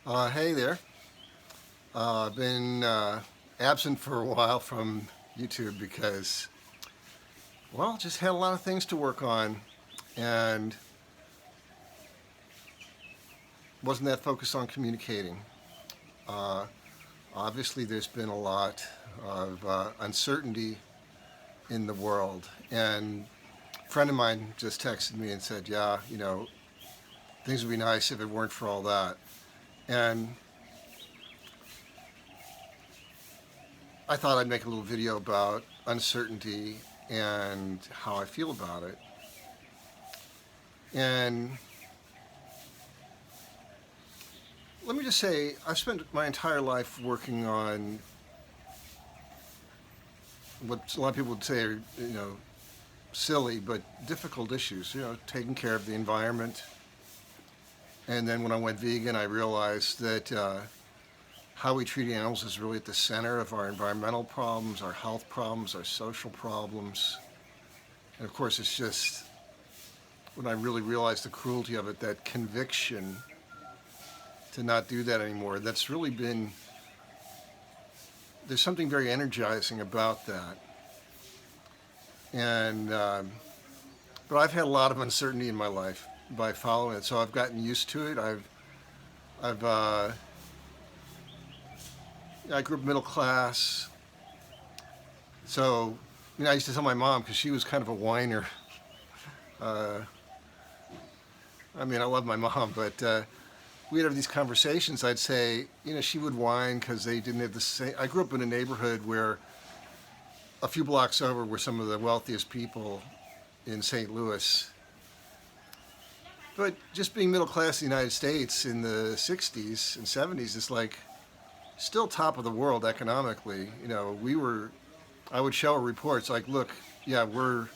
Hey there. I've been absent for a while from YouTube because, well, just had a lot of things to work on and wasn't that focused on communicating. Uh, Obviously, there's been a lot of uncertainty in the world. And a friend of mine just texted me and said, yeah, things would be nice if it weren't for all that. And I thought I'd make a little video about uncertainty and how I feel about it. And let me just say, I've spent my entire life working on what a lot of people would say are, silly but difficult issues. Taking care of the environment. And then when I went vegan, I realized that how we treat animals is really at the center of our environmental problems, our health problems, our social problems. And of course, it's just when I really realized the cruelty of it, that conviction to not do that anymore. That's really been, there's something very energizing about that. And, but I've had a lot of uncertainty in my life by following it, so I've gotten used to it. I've, I grew up middle class, so I used to tell my mom because she was kind of a whiner. Uh, I love my mom, but we'd have these conversations. I'd say, she would whine because they didn't have the same. I grew up in a neighborhood where a few blocks over were some of the wealthiest people in St. Louis. But just being middle class in the United States in the 60s and 70s is like still top of the world economically. I would show reports like, look, yeah, we're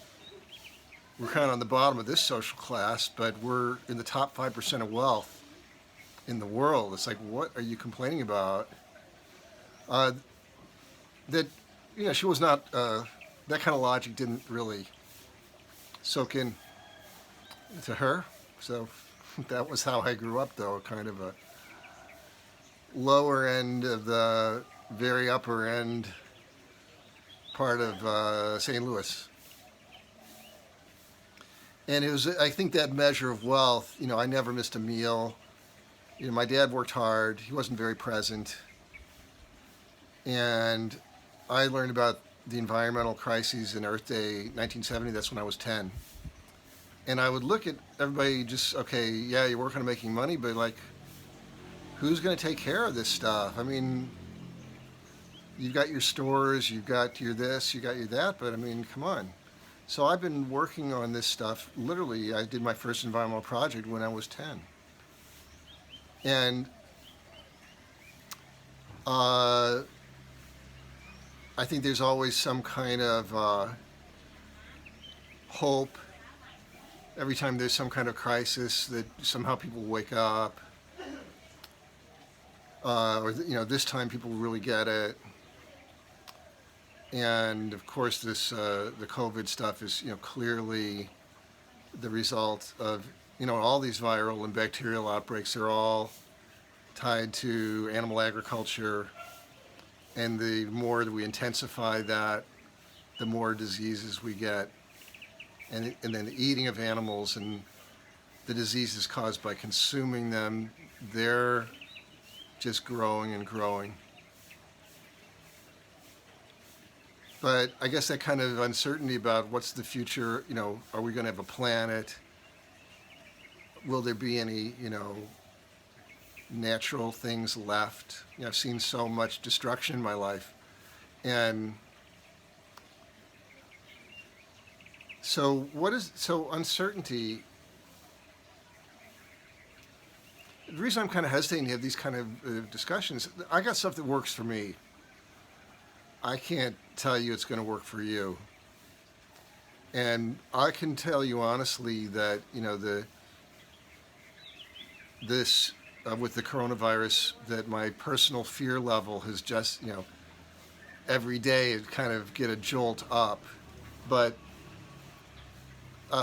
kind of on the bottom of this social class, but we're in the top 5% of wealth in the world. It's like, what are you complaining about? Uh, that, she was not, that kind of logic didn't really soak in to her. So that was how I grew up, though, kind of a lower end of the very upper end part of St. Louis. And it was, I think, that measure of wealth. I never missed a meal. My dad worked hard. He wasn't very present. And I learned about the environmental crises in Earth Day 1970. That's when I was 10. And I would look at everybody just, okay, yeah, you're working on making money, but like, who's going to take care of this stuff? You've got your stores, you've got your this, you got your that, but come on. So I've been working on this stuff. Literally, I did my first environmental project when I was 10. And I think there's always some kind of hope every time there's some kind of crisis that somehow people wake up. Or this time people really get it. And of course, the COVID stuff is clearly the result of all these viral and bacterial outbreaks. Are all tied to animal agriculture, and the more that we intensify that, the more diseases we get, and then the eating of animals and the diseases caused by consuming them, they're just growing and growing. But I guess that kind of uncertainty about what's the future, are we going to have a planet? Will there be any, natural things left? I've seen so much destruction in my life. And so uncertainty, the reason I'm kind of hesitating to have these kind of discussions, I got stuff that works for me. I can't tell you it's going to work for you. And I can tell you honestly that, this with the coronavirus, that my personal fear level has just, every day it kind of get a jolt up. But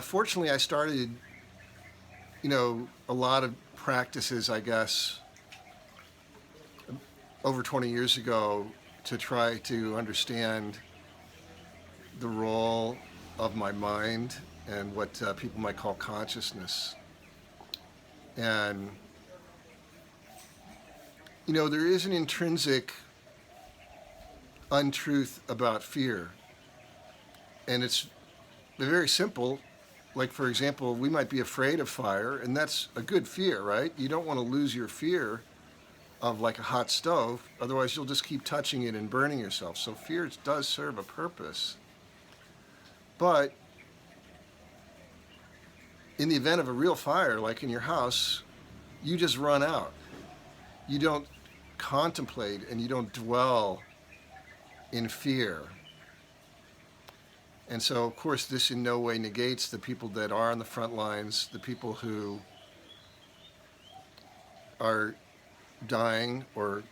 fortunately, I started, a lot of practices, I guess, over 20 years ago to try to understand the role of my mind and what people might call consciousness. And, there is an intrinsic untruth about fear. And it's very simple. Like, for example, we might be afraid of fire, and that's a good fear, right? You don't want to lose your fear of like a hot stove, otherwise you'll just keep touching it and burning yourself. So fear does serve a purpose. But in the event of a real fire, like in your house, you just run out. You don't contemplate and you don't dwell in fear. And so, of course, this in no way negates the people that are on the front lines, the people who are dying or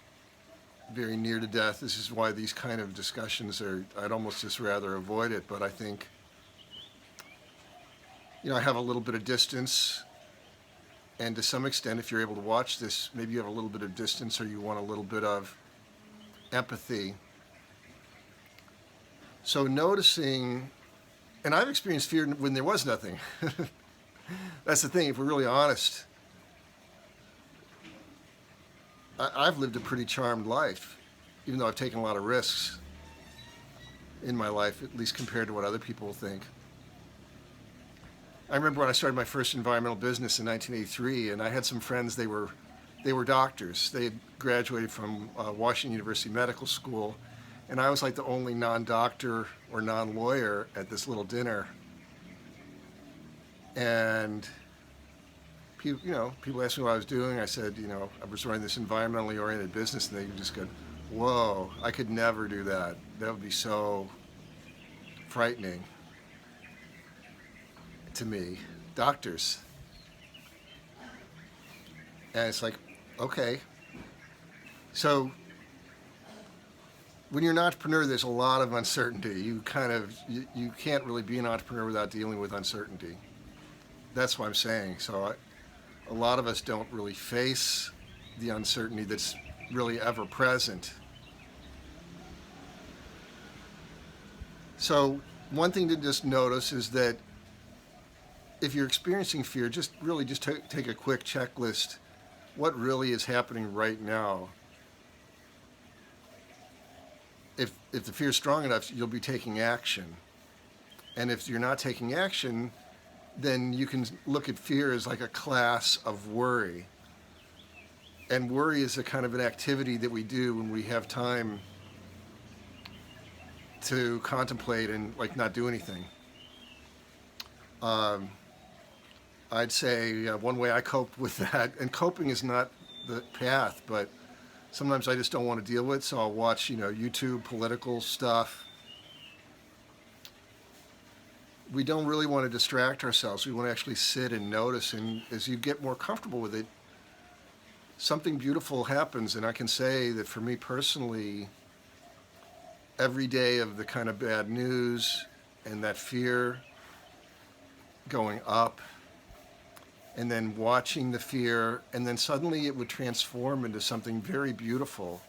very near to death. This is why these kind of discussions I'd almost just rather avoid it. But I think, I have a little bit of distance. And to some extent, if you're able to watch this, maybe you have a little bit of distance or you want a little bit of empathy. So noticing, and I've experienced fear when there was nothing. That's the thing, if we're really honest. I've lived a pretty charmed life, even though I've taken a lot of risks in my life, at least compared to what other people think. I remember when I started my first environmental business in 1983, and I had some friends, they were doctors. They had graduated from Washington University Medical School, and I was like the only non-doctor or non-lawyer at this little dinner. And people asked me what I was doing. I said, I was running this environmentally oriented business, and they just go, whoa, I could never do that. That would be so frightening to me. Doctors. And it's like, okay. So when you're an entrepreneur, there's a lot of uncertainty. You can't really be an entrepreneur without dealing with uncertainty. That's what I'm saying. So a lot of us don't really face the uncertainty that's really ever present. So one thing to just notice is that if you're experiencing fear, just take a quick checklist. What really is happening right now? If the fear is strong enough, you'll be taking action. And if you're not taking action, then you can look at fear as like a class of worry. And worry is a kind of an activity that we do when we have time to contemplate and like not do anything. I'd say one way I cope with that, and coping is not the path, but sometimes I just don't want to deal with it, so I'll watch, YouTube political stuff. We don't really want to distract ourselves. We want to actually sit and notice, and as you get more comfortable with it, something beautiful happens. And I can say that for me personally, every day of the kind of bad news and that fear going up, and then watching the fear, and then suddenly it would transform into something very beautiful,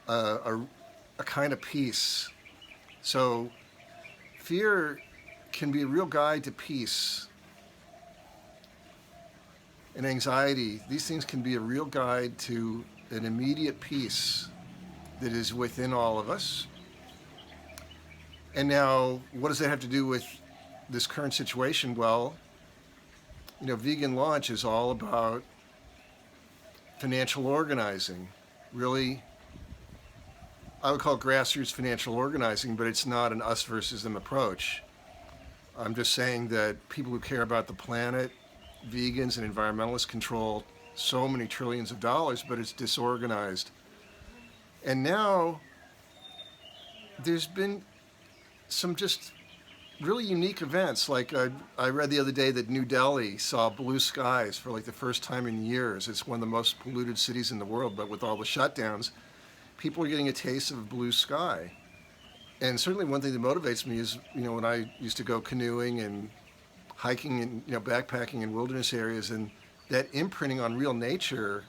a kind of peace. So fear can be a real guide to peace. And anxiety, these things can be a real guide to an immediate peace that is within all of us. And now, what does that have to do with this current situation? Well, Vegan Launch is all about financial organizing. Really, I would call it grassroots financial organizing, but it's not an us versus them approach. I'm just saying that people who care about the planet, vegans and environmentalists, control so many trillions of dollars, but it's disorganized. And now there's been some just really unique events. Like I read the other day that New Delhi saw blue skies for like the first time in years. It's one of the most polluted cities in the world, but with all the shutdowns, people are getting a taste of blue sky. And certainly one thing that motivates me is, when I used to go canoeing and hiking and, backpacking in wilderness areas, and that imprinting on real nature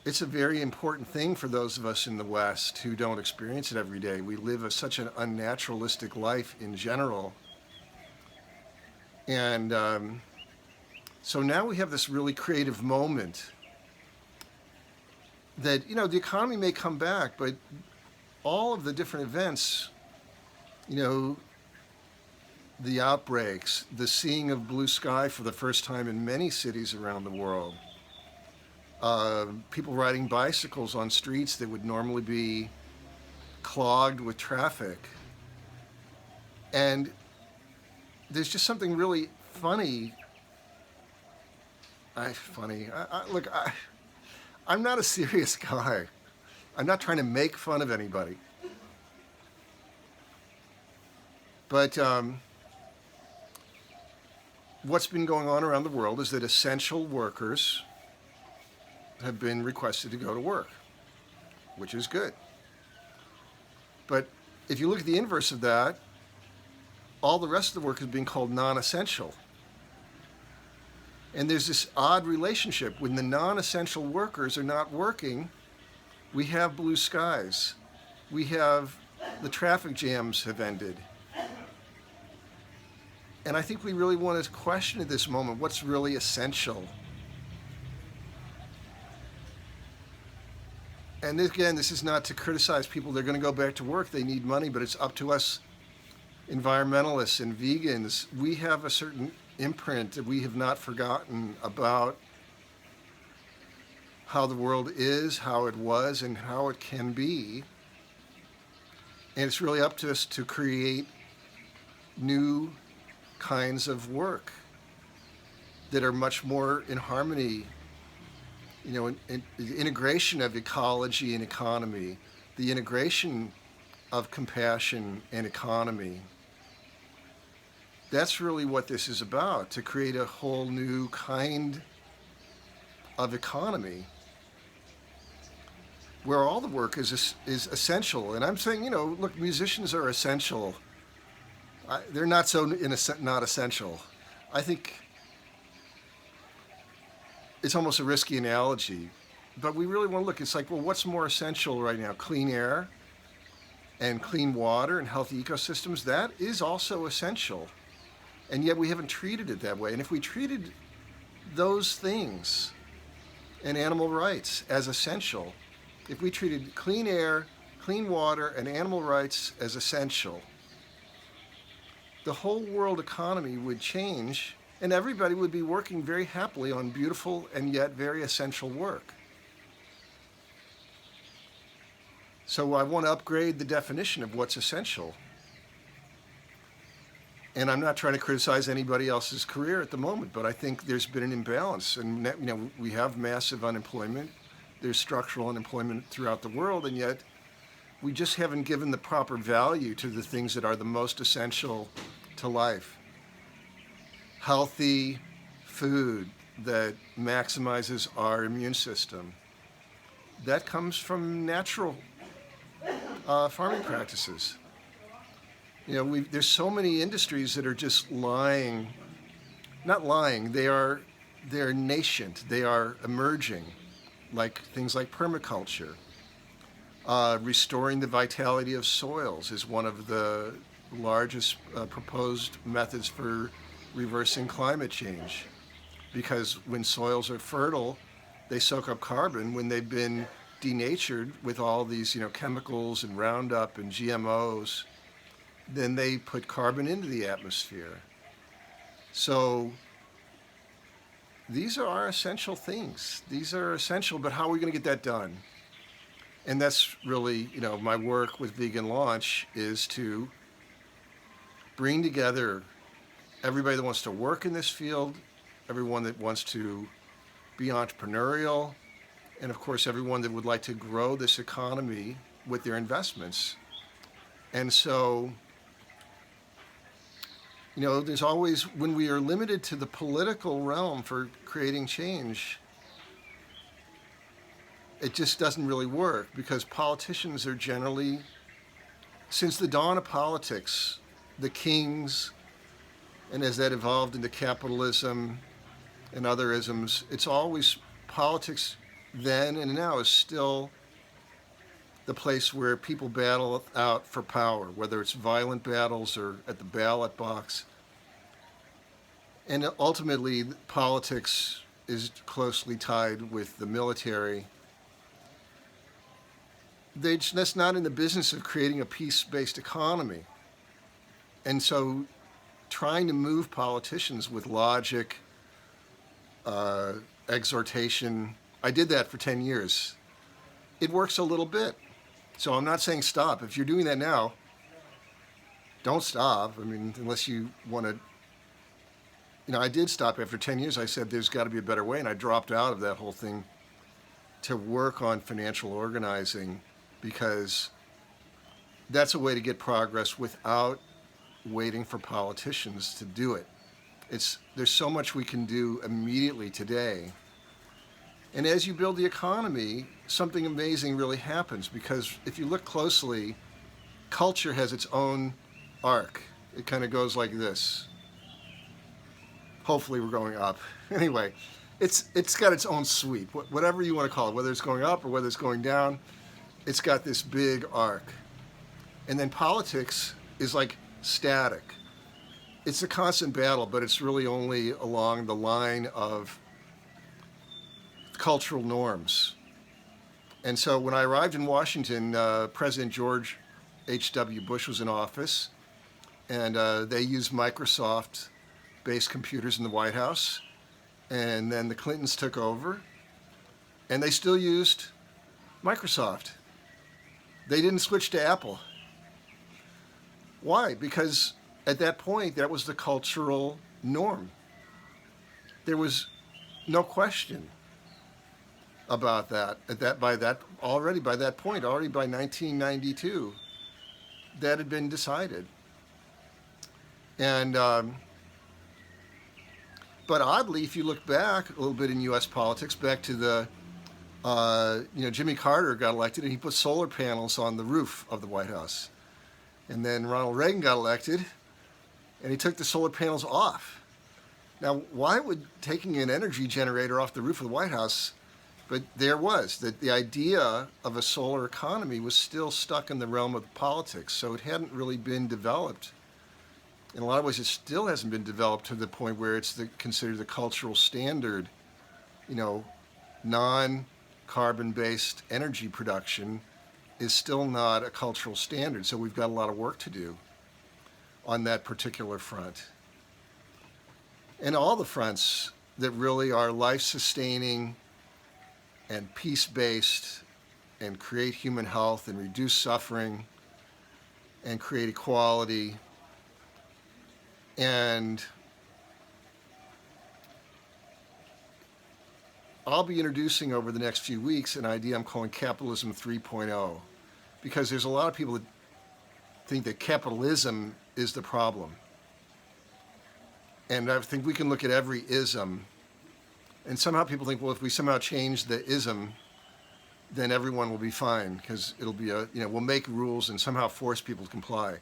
it's a very important thing for those of us in the West who don't experience it every day. We live such an unnaturalistic life in general. And so now we have this really creative moment that, the economy may come back, but all of the different events, the outbreaks, the seeing of blue sky for the first time in many cities around the world, people riding bicycles on streets that would normally be clogged with traffic. And there's just something really funny. Look, I'm not a serious guy. I'm not trying to make fun of anybody. But what's been going on around the world is that essential workers have been requested to go to work, which is good. But if you look at the inverse of that, all the rest of the work is being called non-essential. And there's this odd relationship. When the non-essential workers are not working, we have blue skies. The traffic jams have ended. And I think we really want to question at this moment what's really essential. And again, this is not to criticize people. They're going to go back to work. They need money, but it's up to us environmentalists and vegans. We have a certain imprint that we have not forgotten about how the world is, how it was, and how it can be. And it's really up to us to create new kinds of work that are much more in harmony, in the integration of ecology and economy, the integration of compassion and economy. That's really what this is about, to create a whole new kind of economy where all the work is essential. And I'm saying, look, musicians are essential. They're not not essential. I think it's almost a risky analogy, but we really want to look. It's like, well, what's more essential right now? Clean air and clean water and healthy ecosystems, that is also essential. And yet we haven't treated it that way. And if we treated those things and animal rights as essential, if we treated clean air, clean water, and animal rights as essential, the whole world economy would change, and everybody would be working very happily on beautiful and yet very essential work. So I want to upgrade the definition of what's essential. And I'm not trying to criticize anybody else's career at the moment, but I think there's been an imbalance. And we have massive unemployment. There's structural unemployment throughout the world, and yet we just haven't given the proper value to the things that are the most essential to life. Healthy food that maximizes our immune system. That comes from natural farming practices. There's so many industries that are just not lying, they're nascent, they are emerging, like things like permaculture. Restoring the vitality of soils is one of the largest proposed methods for reversing climate change, because when soils are fertile, they soak up carbon. When they've been denatured with all these chemicals and Roundup and GMOs, then they put carbon into the atmosphere. So these are our essential things. These are essential, but how are we going to get that done? And that's really, my work with Vegan Launch is to bring together everybody that wants to work in this field, everyone that wants to be entrepreneurial, and of course everyone that would like to grow this economy with their investments. And so, there's always, when we are limited to the political realm for creating change, it just doesn't really work, because politicians are generally, since the dawn of politics, the kings, and as that evolved into capitalism and other isms, it's always politics then and now is still the place where people battle out for power, whether it's violent battles or at the ballot box. And ultimately, politics is closely tied with the military. That's not in the business of creating a peace-based economy. And so trying to move politicians with logic, exhortation, I did that for 10 years. It works a little bit. So I'm not saying stop. If you're doing that now, don't stop. I mean, unless you want to. I did stop after 10 years. I said there's got to be a better way, and I dropped out of that whole thing to work on financial organizing, because that's a way to get progress without waiting for politicians to do it. There's so much we can do immediately today. And as you build the economy, something amazing really happens, because if you look closely, culture has its own arc. It kind of goes like this. Hopefully we're going up. Anyway, it's got its own sweep, whatever you want to call it, whether it's going up or whether it's going down, it's got this big arc. And then politics is like static. It's a constant battle, but it's really only along the line of cultural norms. And so when I arrived in Washington, President George H.W. Bush was in office, and they used Microsoft-based computers in the White House. And then the Clintons took over, and they still used Microsoft. They didn't switch to Apple. Why? Because at that point, that was the cultural norm. There was no question about that. By that point, already by 1992, that had been decided. And but oddly, if you look back a little bit in U.S. politics, back to the Jimmy Carter got elected, and he put solar panels on the roof of the White House. And then Ronald Reagan got elected, and he took the solar panels off. Now, why would taking an energy generator off the roof of the White House? But there was that the idea of a solar economy was still stuck in the realm of politics, so it hadn't really been developed. In a lot of ways, it still hasn't been developed to the point where it's considered the cultural standard. Non-carbon-based energy production is still not a cultural standard, so we've got a lot of work to do on that particular front. And all the fronts that really are life-sustaining and peace-based and create human health and reduce suffering and create equality. And I'll be introducing over the next few weeks an idea I'm calling Capitalism 3.0, because there's a lot of people that think that capitalism is the problem. And I think we can look at every ism, and somehow people think, well, if we somehow change the ism, then everyone will be fine, because it'll be we'll make rules and somehow force people to comply.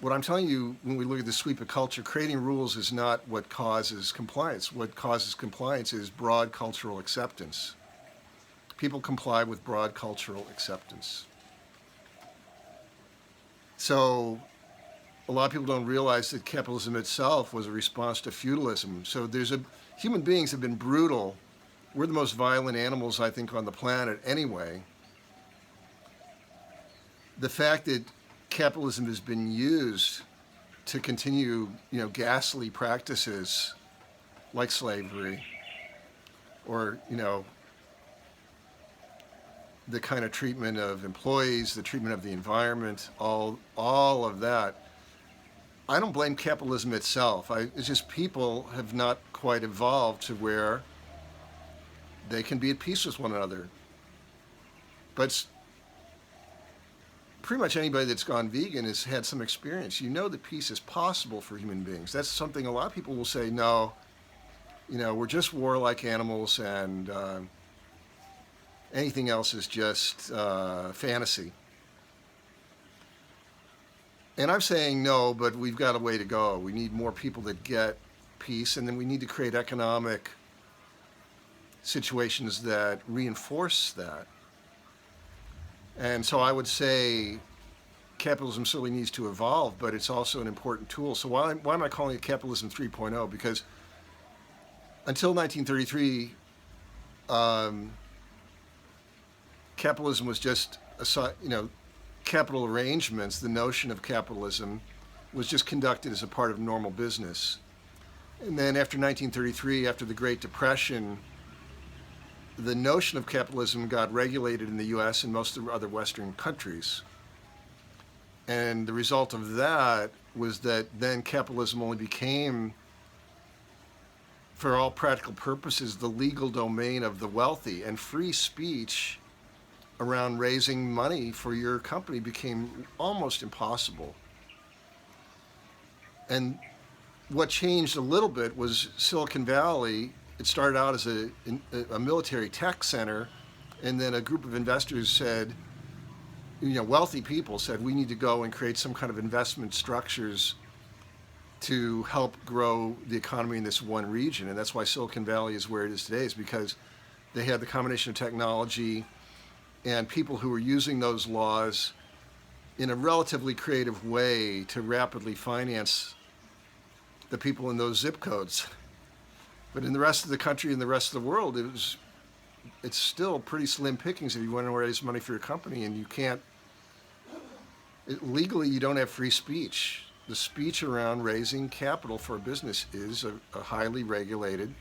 What I'm telling you, when we look at the sweep of culture, creating rules is not what causes compliance. What causes compliance is broad cultural acceptance. People comply with broad cultural acceptance. So a lot of people don't realize that capitalism itself was a response to feudalism. So human beings have been brutal. We're the most violent animals, I think, on the planet anyway. The fact that capitalism has been used to continue, ghastly practices like slavery, or, the kind of treatment of employees, the treatment of the environment, all of that. I don't blame capitalism itself. It's just people have not quite evolved to where they can be at peace with one another. But pretty much anybody that's gone vegan has had some experience. That peace is possible for human beings. That's something a lot of people will say, no, we're just warlike animals, and anything else is just fantasy. And I'm saying no, but we've got a way to go. We need more people that get peace, and then we need to create economic situations that reinforce that. And so I would say capitalism certainly needs to evolve, but it's also an important tool. So why am I calling it capitalism 3.0? Because until 1933, capitalism was just capital arrangements. The notion of capitalism was just conducted as a part of normal business. And then after 1933, after the Great Depression, the notion of capitalism got regulated in the US and most of the other Western countries. And the result of that was that then capitalism only became, for all practical purposes, the legal domain of the wealthy, and free speech around raising money for your company became almost impossible. And what changed a little bit was Silicon Valley. It started out as a military tech center, and then a group of investors said, wealthy people said, we need to go and create some kind of investment structures to help grow the economy in this one region. And that's why Silicon Valley is where it is today, is because they had the combination of technology and people who were using those laws in a relatively creative way to rapidly finance the people in those zip codes. But in the rest of the country and the rest of the world, it's still pretty slim pickings if you want to raise money for your company, and you can't, legally you don't have free speech. The speech around raising capital for a business is a highly regulated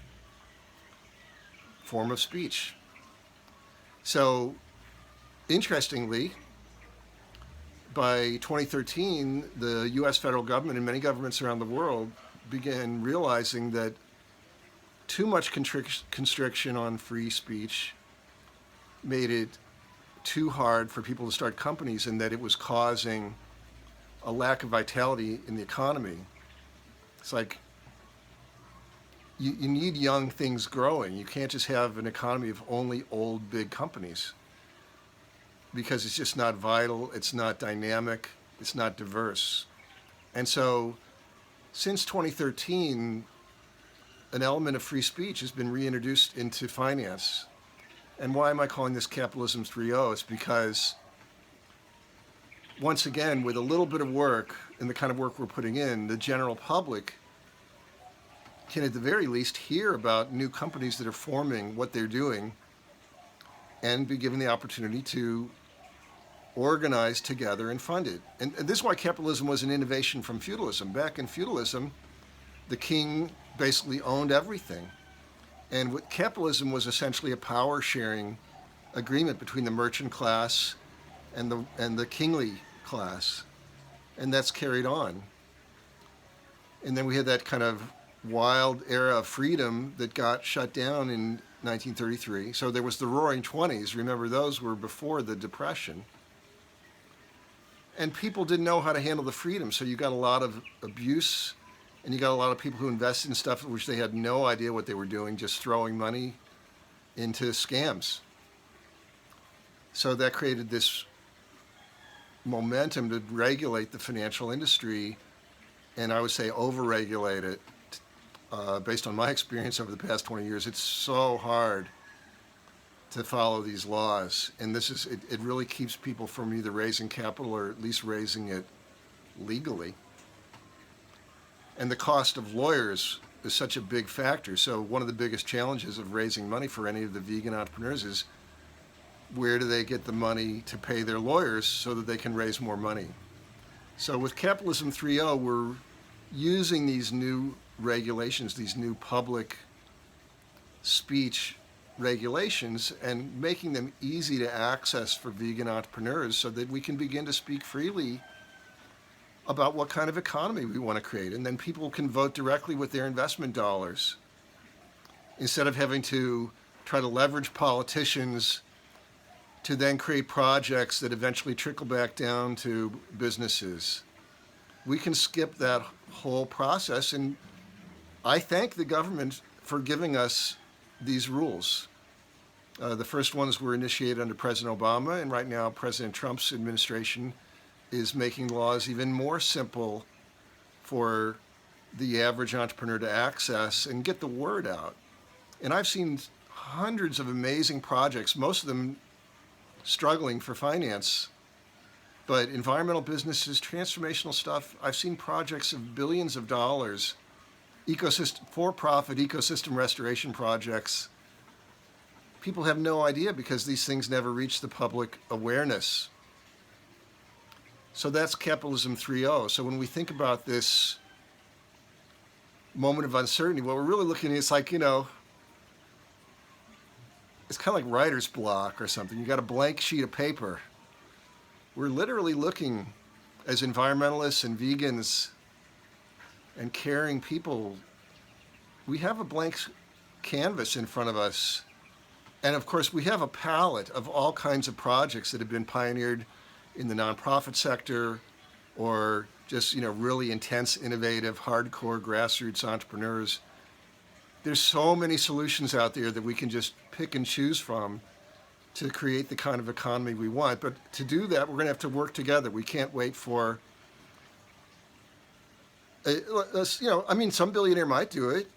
form of speech. So, interestingly, by 2013, the US federal government and many governments around the world began realizing that too much constriction on free speech made it too hard for people to start companies, and that it was causing a lack of vitality in the economy. It's like you need young things growing. You can't just have an economy of only old big companies, because it's just not vital, it's not dynamic, it's not diverse. And so since 2013, an element of free speech has been reintroduced into finance. And why am I calling this capitalism 3.0? It's because, once again, with a little bit of work and the kind of work we're putting in, the general public can at the very least hear about new companies that are forming, what they're doing, and be given the opportunity to organize together and fund it. And this is why capitalism was an innovation from feudalism. Back in feudalism, the king basically owned everything. And what capitalism was essentially a power-sharing agreement between the merchant class and the kingly class. And that's carried on. And then we had that kind of wild era of freedom that got shut down in 1933. So there was the Roaring Twenties. Remember, those were before the Depression. And people didn't know how to handle the freedom, so you got a lot of abuse, and you got a lot of people who invested in stuff which they had no idea what they were doing, just throwing money into scams. So that created this momentum to regulate the financial industry, and I would say overregulate it. Based on my experience over the past 20 years, it's so hard to follow these laws, and it really keeps people from either raising capital or at least raising it legally. And the cost of lawyers is such a big factor. So one of the biggest challenges of raising money for any of the vegan entrepreneurs is, where do they get the money to pay their lawyers so that they can raise more money? So with Capitalism 3.0, we're using these new regulations, these new public speech regulations, and making them easy to access for vegan entrepreneurs so that we can begin to speak freely about what kind of economy we want to create. And then people can vote directly with their investment dollars, instead of having to try to leverage politicians to then create projects that eventually trickle back down to businesses. We can skip that whole process, and I thank the government for giving us these rules. The first ones were initiated under President Obama, and right now President Trump's administration is making laws even more simple for the average entrepreneur to access and get the word out. And I've seen hundreds of amazing projects, most of them struggling for finance. But environmental businesses, transformational stuff, I've seen projects of billions of dollars, for-profit ecosystem restoration projects. People have no idea because these things never reach the public awareness. So that's capitalism 3.0. So when we think about this moment of uncertainty, what we're really looking at is like, it's kind of like writer's block or something. You got a blank sheet of paper. We're literally looking as environmentalists and vegans and caring people. We have a blank canvas in front of us. And of course, we have a palette of all kinds of projects that have been pioneered in the nonprofit sector or just, really intense, innovative, hardcore grassroots entrepreneurs. There's so many solutions out there that we can just pick and choose from to create the kind of economy we want. But to do that, we're going to have to work together. We can't wait for, some billionaire might do it.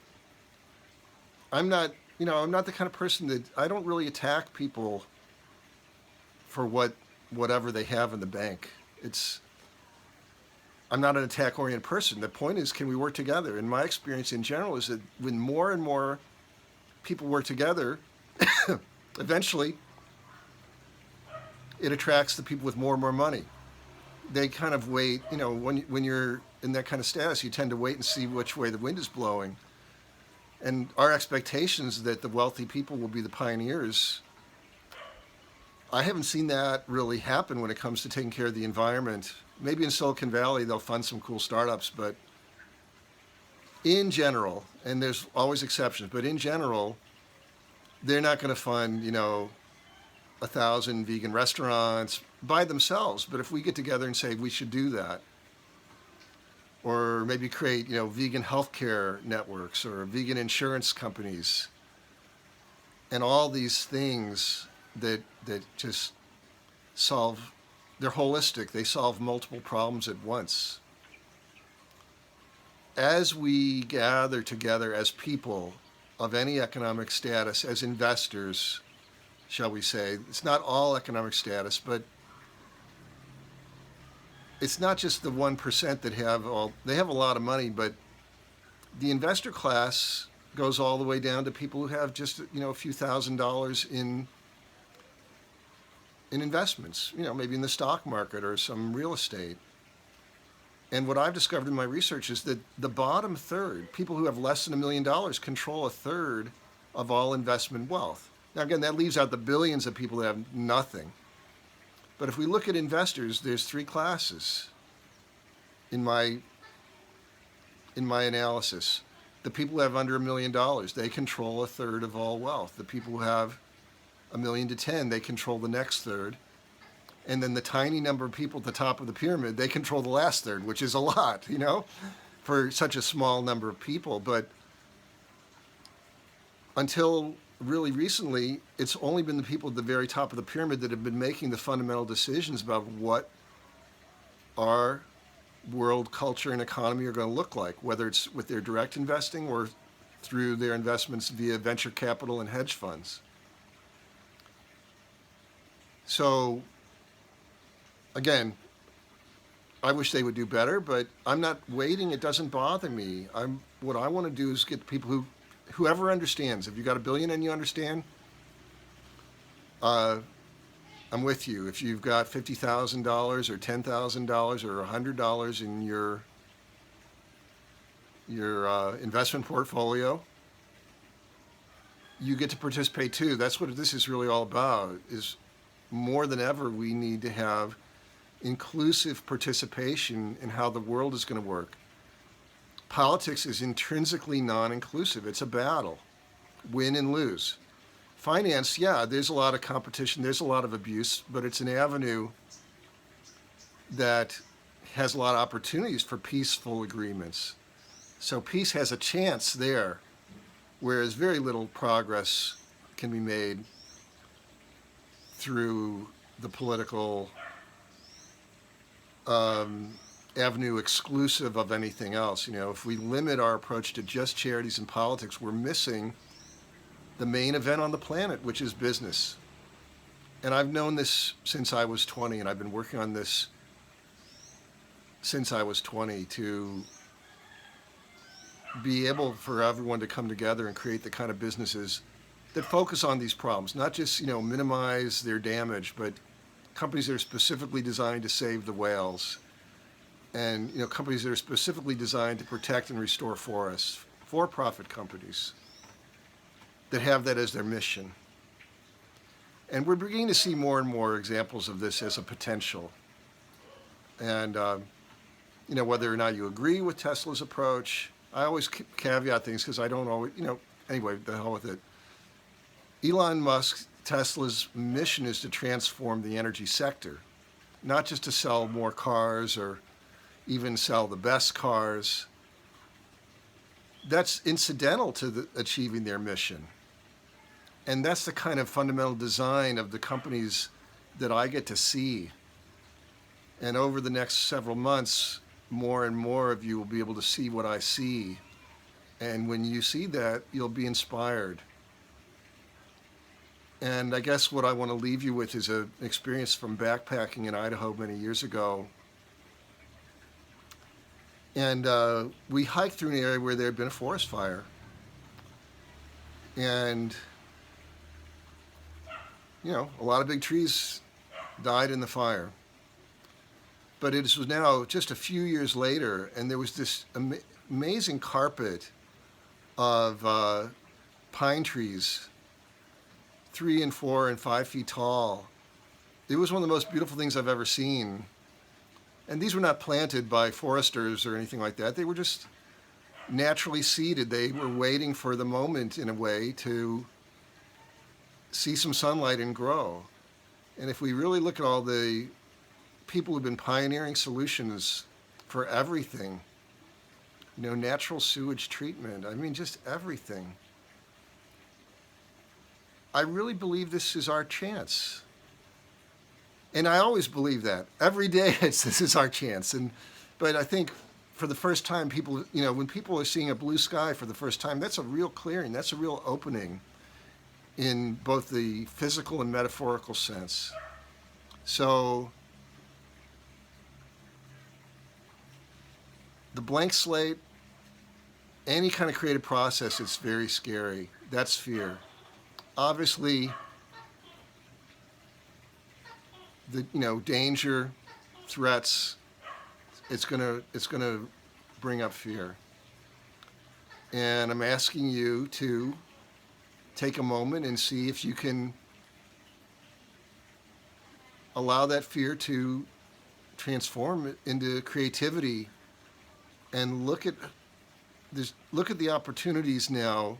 I'm not the kind of person that, I don't really attack people for whatever they have in the bank. I'm not an attack-oriented person. The point is, can we work together? And my experience in general is that when more and more people work together, eventually it attracts the people with more and more money. They kind of wait, when you're in that kind of status, you tend to wait and see which way the wind is blowing. And our expectations that the wealthy people will be the pioneers, I haven't seen that really happen when it comes to taking care of the environment. Maybe in Silicon Valley they'll fund some cool startups, but in general, and there's always exceptions, but in general, they're not going to fund, 1,000 vegan restaurants by themselves. But if we get together and say we should do that, or maybe create, vegan healthcare networks or vegan insurance companies, and all these things that just solve, they're holistic, they solve multiple problems at once. As we gather together as people of any economic status, as investors, shall we say, it's not all economic status, but it's not just the 1% that they have a lot of money, but the investor class goes all the way down to people who have just, a few $1,000s in investments, maybe in the stock market or some real estate. And what I've discovered in my research is that the bottom third, people who have less than $1 million, control a third of all investment wealth. Now, again, that leaves out the billions of people that have nothing. But if we look at investors, there's three classes in my analysis. The people who have under $1 million, they control a third of all wealth. The people who have $1 million to 10, they control the next third. And then the tiny number of people at the top of the pyramid, they control the last third, which is a lot, for such a small number of people. But until really recently, it's only been the people at the very top of the pyramid that have been making the fundamental decisions about what our world culture and economy are going to look like, whether it's with their direct investing or through their investments via venture capital and hedge funds. So, again, I wish they would do better, but I'm not waiting. It doesn't bother me. What I want to do is get people whoever understands. If you got $1 billion and you understand, I'm with you. If you've got $50,000 or $10,000 or $100 in your investment portfolio, you get to participate too. That's what this is really all about. Is more than ever, we need to have inclusive participation in how the world is going to work. Politics is intrinsically non-inclusive. It's a battle, win and lose. Finance, yeah, there's a lot of competition, there's a lot of abuse, but it's an avenue that has a lot of opportunities for peaceful agreements. So peace has a chance there, whereas very little progress can be made through the political avenue exclusive of anything else. If we limit our approach to just charities and politics, we're missing the main event on the planet, which is business. And I've known this since I was 20, and I've been working on this since I was 20 to be able for everyone to come together and create the kind of businesses that focus on these problems, not just, minimize their damage, but companies that are specifically designed to save the whales, and companies that are specifically designed to protect and restore forests, for-profit companies that have that as their mission. And we're beginning to see more and more examples of this as a potential. And whether or not you agree with Tesla's approach, I always caveat things because I don't always, anyway, the hell with it. Elon Musk, Tesla's mission is to transform the energy sector, not just to sell more cars or even sell the best cars. That's incidental to achieving their mission. And that's the kind of fundamental design of the companies that I get to see. And over the next several months, more and more of you will be able to see what I see. And when you see that, you'll be inspired. And I guess what I want to leave you with is an experience from backpacking in Idaho many years ago. And we hiked through an area where there had been a forest fire. And, a lot of big trees died in the fire. But it was now just a few years later, and there was this amazing carpet of pine trees, 3 and 4 and 5 feet tall. It was one of the most beautiful things I've ever seen. And these were not planted by foresters or anything like that. They were just naturally seeded. They were waiting for the moment, in a way, to see some sunlight and grow. And if we really look at all the people who've been pioneering solutions for everything, natural sewage treatment, just everything. I really believe this is our chance. And I always believe that. Every day this is our chance. But I think for the first time, people, when people are seeing a blue sky for the first time, that's a real clearing. That's a real opening in both the physical and metaphorical sense. So the blank slate, any kind of creative process, it's very scary. That's fear. Obviously, the danger, threats, it's gonna bring up fear. And I'm asking you to take a moment and see if you can allow that fear to transform into creativity, and look at the opportunities now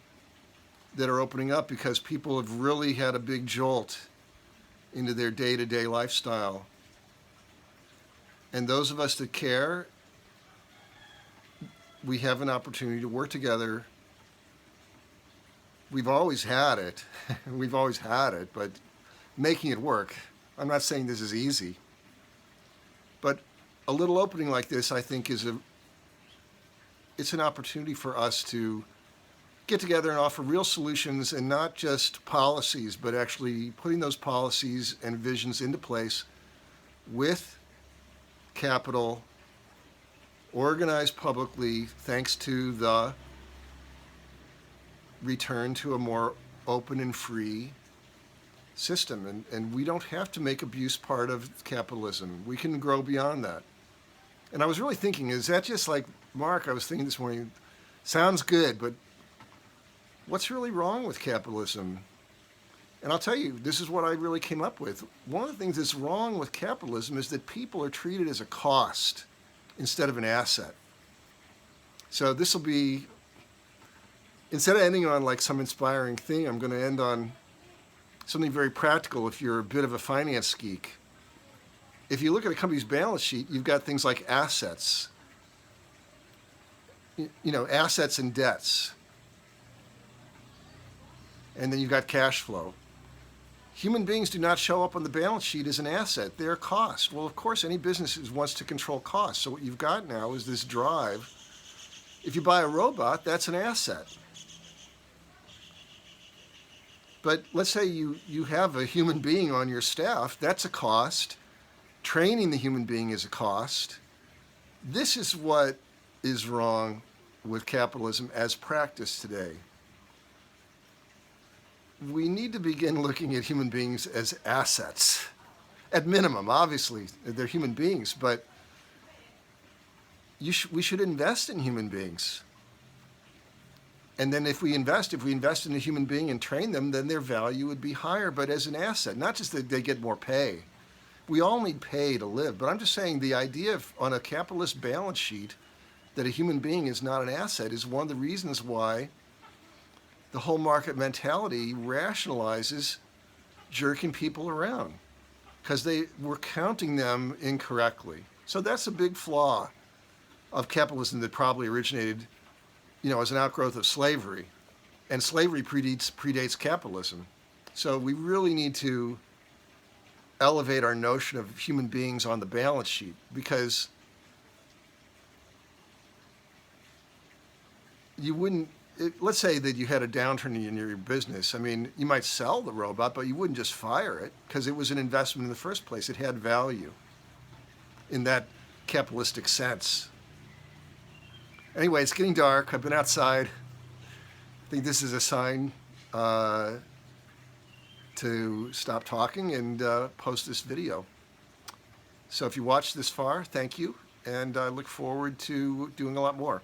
that are opening up because people have really had a big jolt into their day-to-day lifestyle. And those of us that care, we have an opportunity to work together. We've always had it. But making it work, I'm not saying this is easy. But a little opening like this, I think, it's an opportunity for us to get together and offer real solutions, and not just policies, but actually putting those policies and visions into place with capital, organized publicly, thanks to the return to a more open and free system. And we don't have to make abuse part of capitalism. We can grow beyond that. And I was really thinking, is that just like, Mark, I was thinking this morning, sounds good, but what's really wrong with capitalism? And I'll tell you, this is what I really came up with. One of the things that's wrong with capitalism is that people are treated as a cost instead of an asset. So this will be, instead of ending on like some inspiring thing, I'm going to end on something very practical if you're a bit of a finance geek. If you look at a company's balance sheet, you've got things like assets, assets and debts. And then you've got cash flow. Human beings do not show up on the balance sheet as an asset. They're a cost. Well, of course, any business wants to control costs. So what you've got now is this drive. If you buy a robot, that's an asset. But let's say you have a human being on your staff, that's a cost. Training the human being is a cost. This is what is wrong with capitalism as practiced today. We need to begin looking at human beings as assets. At minimum, obviously, they're human beings, but we should invest in human beings. And then if we invest in a human being and train them, then their value would be higher, but as an asset, not just that they get more pay. We all need pay to live, but I'm just saying the idea of, on a capitalist balance sheet, that a human being is not an asset is one of the reasons why the whole market mentality rationalizes jerking people around, because we're counting them incorrectly. So that's a big flaw of capitalism that probably originated, as an outgrowth of slavery. And slavery predates capitalism. So we really need to elevate our notion of human beings on the balance sheet, because you wouldn't, let's say that you had a downturn in your business. I mean, you might sell the robot, but you wouldn't just fire it because it was an investment in the first place. It had value in that capitalistic sense. Anyway, it's getting dark. I've been outside. I think this is a sign to stop talking and post this video. So if you watched this far, thank you, and I look forward to doing a lot more.